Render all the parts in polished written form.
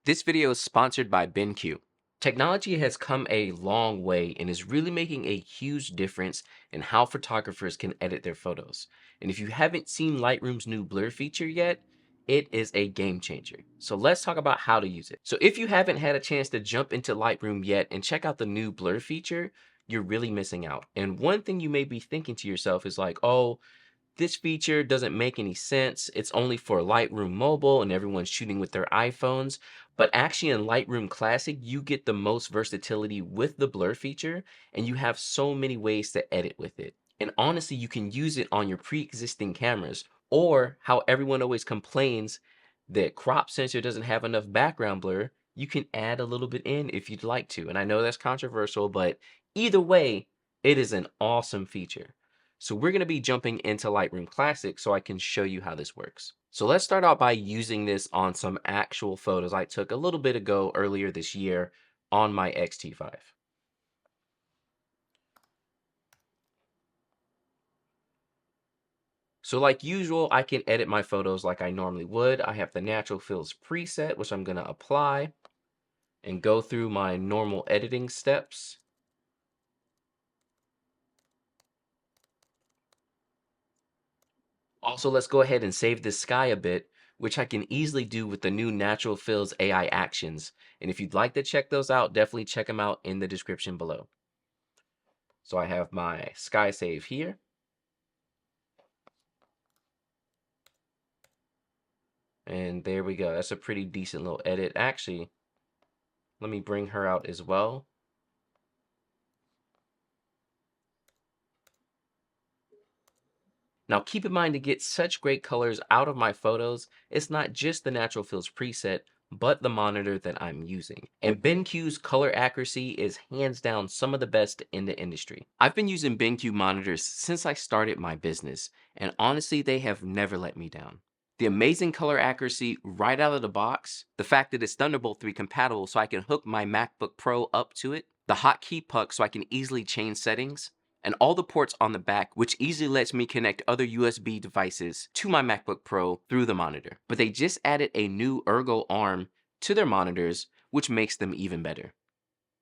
This video is sponsored by BenQ. Technology has come a long way and is really making a huge difference in how photographers can edit their photos. And if you haven't seen Lightroom's new blur feature yet, it is a game changer. So let's talk about how to use it. So if you haven't had a chance to jump into Lightroom yet and check out the new blur feature, you're really missing out. And one thing you may be thinking to yourself is like, oh, this feature doesn't make any sense. It's only for Lightroom Mobile and everyone's shooting with their iPhones. But actually in Lightroom Classic, you get the most versatility with the blur feature, and you have so many ways to edit with it. And honestly, you can use it on your pre-existing cameras, or how everyone always complains that crop sensor doesn't have enough background blur, you can add a little bit in if you'd like to. And I know that's controversial, but either way, it is an awesome feature. So we're going to be jumping into Lightroom Classic so I can show you how this works. So let's start out by using this on some actual photos I took a little bit ago earlier this year on my X-T5. So like usual, I can edit my photos like I normally would. I have the natural fills preset, which I'm going to apply and go through my normal editing steps. Also, let's go ahead and save this sky a bit, which I can easily do with the new Natural Fills AI actions. And if you'd like to check those out, definitely check them out in the description below. So I have my sky save here. And there we go. That's a pretty decent little edit. Actually, let me bring her out as well. Now keep in mind, to get such great colors out of my photos, it's not just the Natural Fills preset, but the monitor that I'm using. And BenQ's color accuracy is hands down some of the best in the industry. I've been using BenQ monitors since I started my business, and honestly, they have never let me down. The amazing color accuracy right out of the box, the fact that it's Thunderbolt 3 compatible so I can hook my MacBook Pro up to it, the hotkey puck so I can easily change settings, and all the ports on the back, which easily lets me connect other USB devices to my MacBook Pro through the monitor. But they just added a new ergo arm to their monitors, which makes them even better.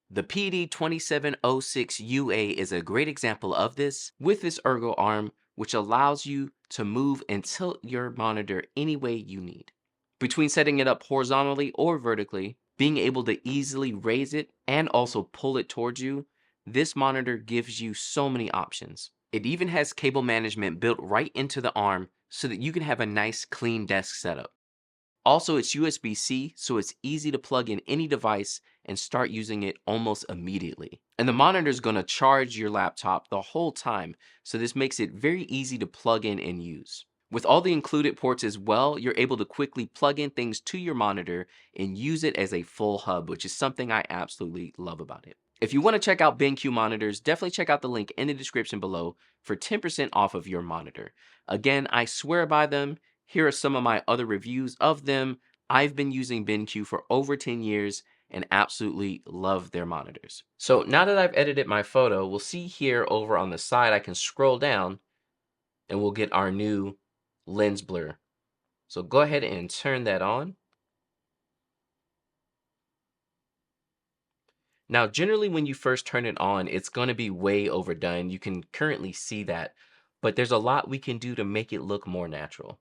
The PD2706UA is a great example of this, with this ergo arm, which allows you to move and tilt your monitor any way you need. Between setting it up horizontally or vertically, being able to easily raise it and also pull it towards you, this monitor gives you so many options. It even has cable management built right into the arm so that you can have a nice clean desk setup. Also, it's USB-C, so it's easy to plug in any device and start using it almost immediately. And the monitor is going to charge your laptop the whole time, so this makes it very easy to plug in and use. With all the included ports as well, you're able to quickly plug in things to your monitor and use it as a full hub, which is something I absolutely love about it. If you want to check out BenQ monitors, definitely check out the link in the description below for 10% off of your monitor. Again, I swear by them. Here are some of my other reviews of them. I've been using BenQ for over 10 years and absolutely love their monitors. So now that I've edited my photo, we'll see here over on the side, I can scroll down and we'll get our new lens blur. So go ahead and turn that on. Now, generally when you first turn it on, it's going to be way overdone. You can currently see that, but there's a lot we can do to make it look more natural.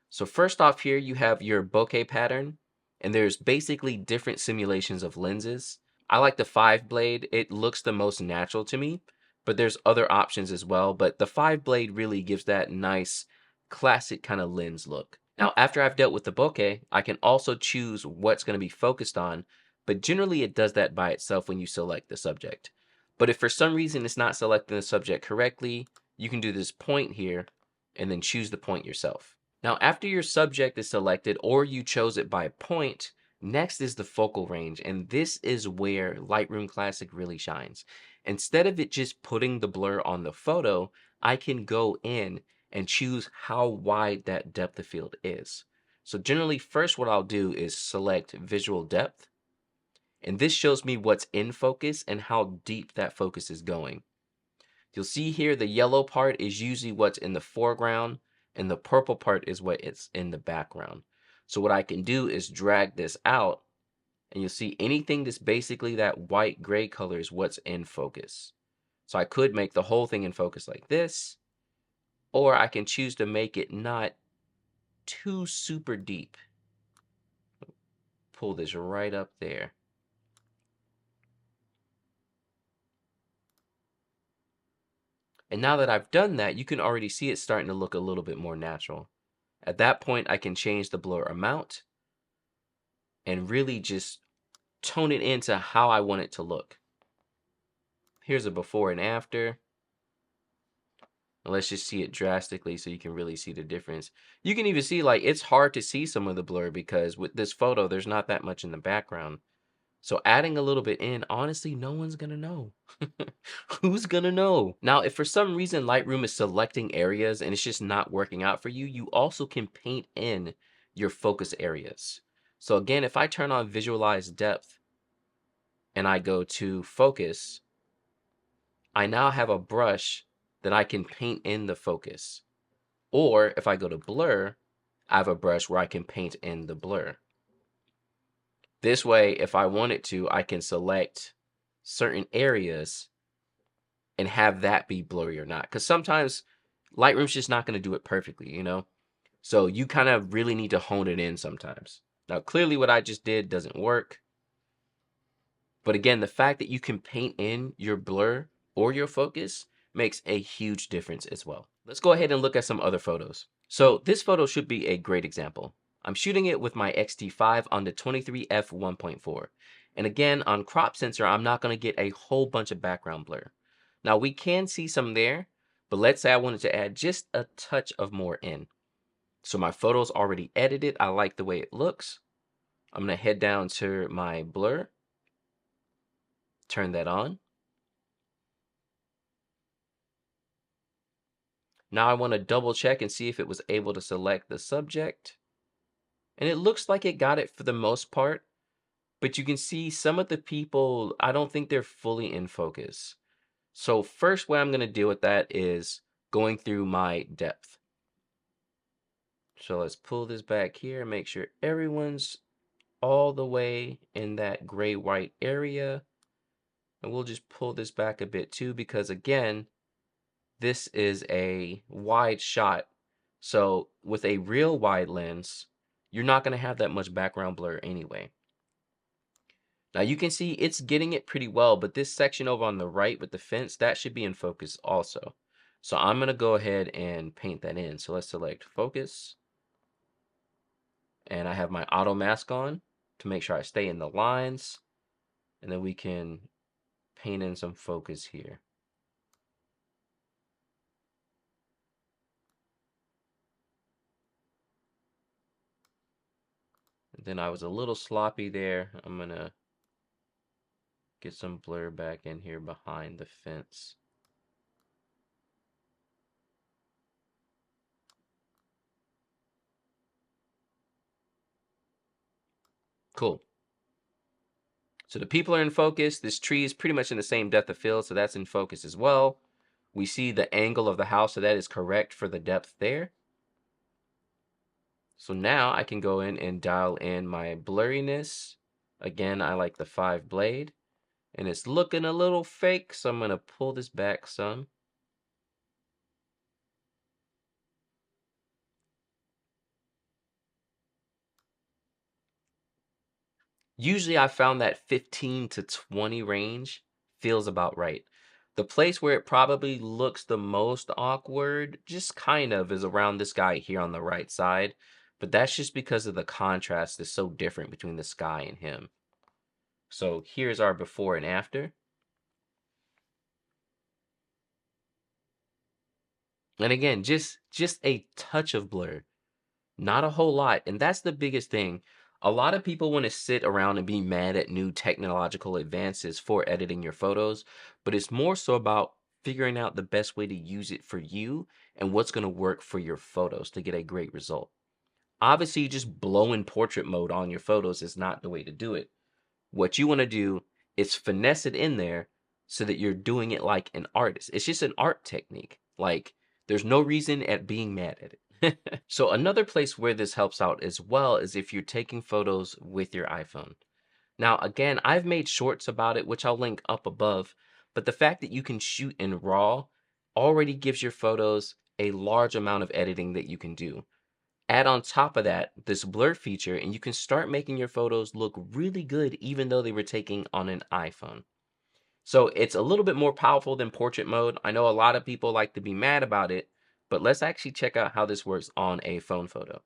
So first off here, you have your bokeh pattern, and there's basically different simulations of lenses. I like the 5-blade. It looks the most natural to me, but there's other options as well. But the 5-blade really gives that nice classic kind of lens look. Now, after I've dealt with the bokeh, I can also choose what's going to be focused on, but generally it does that by itself when you select the subject. But if for some reason it's not selecting the subject correctly, you can do this point here and then choose the point yourself. Now, after your subject is selected or you chose it by point, next is the focal range, and this is where Lightroom Classic really shines. Instead of it just putting the blur on the photo, I can go in and choose how wide that depth of field is. So generally, first what I'll do is select visual depth, and this shows me what's in focus and how deep that focus is going. You'll see here the yellow part is usually what's in the foreground, and the purple part is what is in the background. So what I can do is drag this out And you'll see anything that's basically that white gray color is what's in focus. So I could make the whole thing in focus like this, or I can choose to make it not too super deep. Pull this right up there. And now that I've done that, you can already see it starting to look a little bit more natural. At that point, I can change the blur amount and really just tone it into how I want it to look. Here's a before and after. And let's just see it drastically so you can really see the difference. You can even see, like, it's hard to see some of the blur because with this photo, there's not that much in the background. So adding a little bit in, honestly, no one's gonna know. Who's gonna know? Now, if for some reason Lightroom is selecting areas and it's just not working out for you, you also can paint in your focus areas. So again, if I turn on visualize depth and I go to focus, I now have a brush that I can paint in the focus. Or if I go to blur, I have a brush where I can paint in the blur. This way, if I wanted to, I can select certain areas and have that be blurry or not. Because sometimes Lightroom's just not going to do it perfectly, you know? So you kind of really need to hone it in sometimes. Now, clearly what I just did doesn't work. But again, the fact that you can paint in your blur or your focus makes a huge difference as well. Let's go ahead and look at some other photos. So this photo should be a great example. I'm shooting it with my X-T5 on the 23f1.4. And again, on crop sensor, I'm not going to get a whole bunch of background blur. Now we can see some there, but let's say I wanted to add just a touch of more in. So my photo's already edited. I like the way it looks. I'm going to head down to my blur, turn that on. Now I want to double check and see if it was able to select the subject. And it looks like it got it for the most part, but you can see some of the people, I don't think they're fully in focus. So first way I'm going to deal with that is going through my depth. So let's pull this back here and make sure everyone's all the way in that gray-white area. And we'll just pull this back a bit too, because again, this is a wide shot. So with a real wide lens, you're not going to have that much background blur anyway. Now you can see it's getting it pretty well, but this section over on the right with the fence, that should be in focus also. So I'm going to go ahead and paint that in. So let's select focus. And I have my auto mask on to make sure I stay in the lines. And then we can paint in some focus here. And then I was a little sloppy there. I'm going to get some blur back in here behind the fence. Cool. So the people are in focus. This tree is pretty much in the same depth of field, so that's in focus as well. We see the angle of the house, so that is correct for the depth there. So now I can go in and dial in my blurriness. Again, I like the 5 blade. And it's looking a little fake, so I'm going to pull this back some. Usually I found that 15 to 20 range feels about right. The place where it probably looks the most awkward, just kind of, is around this guy here on the right side. But that's just because of the contrast is so different between the sky and him. So here's our before and after. And again, just a touch of blur. Not a whole lot. And that's the biggest thing. A lot of people want to sit around and be mad at new technological advances for editing your photos, but it's more so about figuring out the best way to use it for you and what's going to work for your photos to get a great result. Obviously, just blowing portrait mode on your photos is not the way to do it. What you want to do is finesse it in there so that you're doing it like an artist. It's just an art technique. Like, there's no reason at being mad at it. So another place where this helps out as well is if you're taking photos with your iPhone. Now, again, I've made shorts about it, which I'll link up above, but the fact that you can shoot in RAW already gives your photos a large amount of editing that you can do. Add on top of that this blur feature, and you can start making your photos look really good even though they were taken on an iPhone. So it's a little bit more powerful than portrait mode. I know a lot of people like to be mad about it, but let's actually check out how this works on a phone photo.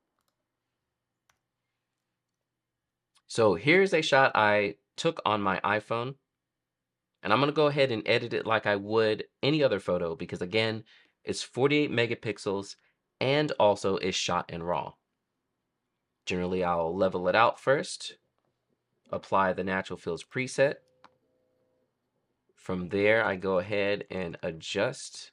So here's a shot I took on my iPhone, and I'm going to go ahead and edit it like I would any other photo because again, it's 48 megapixels and also is shot in RAW. Generally, I'll level it out first, apply the natural fills preset. From there, I go ahead and adjust.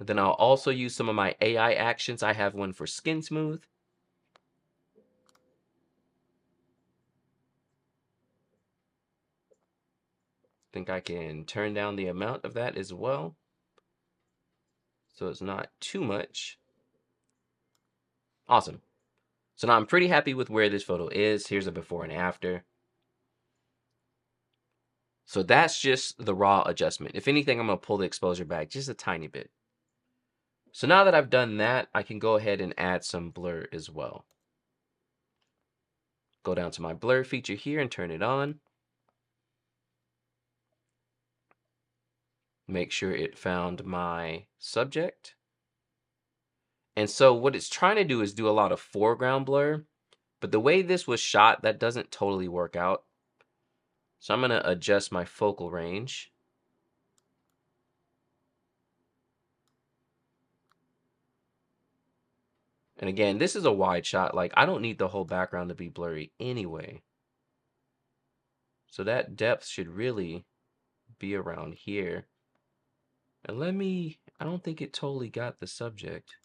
Then I'll also use some of my AI actions. I have one for skin smooth. Think I can turn down the amount of that as well, so it's not too much. Awesome. So now I'm pretty happy with where this photo is. Here's a before and after. So that's just the raw adjustment. If anything, I'm going to pull the exposure back just a tiny bit. So now that I've done that, I can go ahead and add some blur as well. Go down to my blur feature here and turn it on. Make sure it found my subject. And so what it's trying to do is do a lot of foreground blur, but the way this was shot, that doesn't totally work out. So I'm going to adjust my focal range. And again, this is a wide shot. Like, I don't need the whole background to be blurry anyway. So that depth should really be around here. And I don't think it totally got the subject.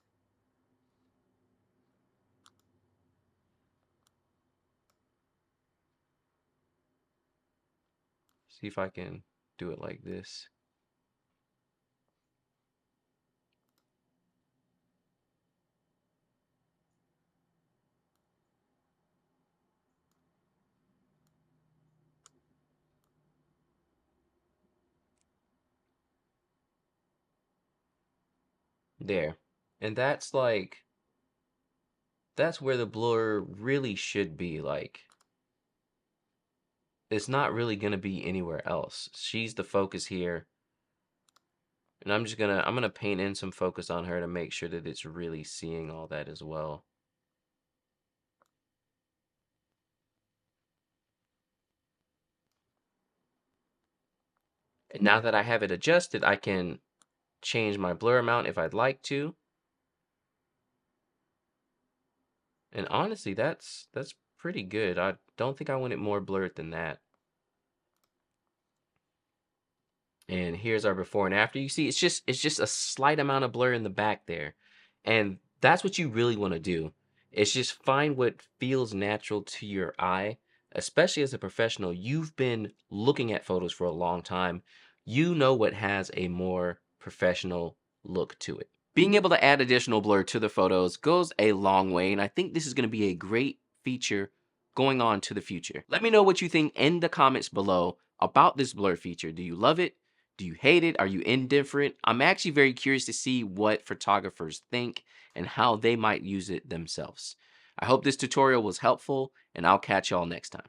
See if I can do it like this. There. And that's where the blur really should be. Like, it's not really going to be anywhere else. She's the focus here. And I'm going to paint in some focus on her to make sure that it's really seeing all that as well. And now that I have it adjusted, I can change my blur amount if I'd like to. And honestly, that's pretty good. I don't think I want it more blurred than that. And here's our before and after. You see, it's just a slight amount of blur in the back there. And that's what you really want to do. It's just find what feels natural to your eye, especially as a professional. You've been looking at photos for a long time. You know what has a more professional look to it. Being able to add additional blur to the photos goes a long way, and I think this is going to be a great feature going on to the future. Let me know what you think in the comments below about this blur feature. Do you love it? Do you hate it? Are you indifferent? I'm actually very curious to see what photographers think and how they might use it themselves. I hope this tutorial was helpful, and I'll catch y'all next time.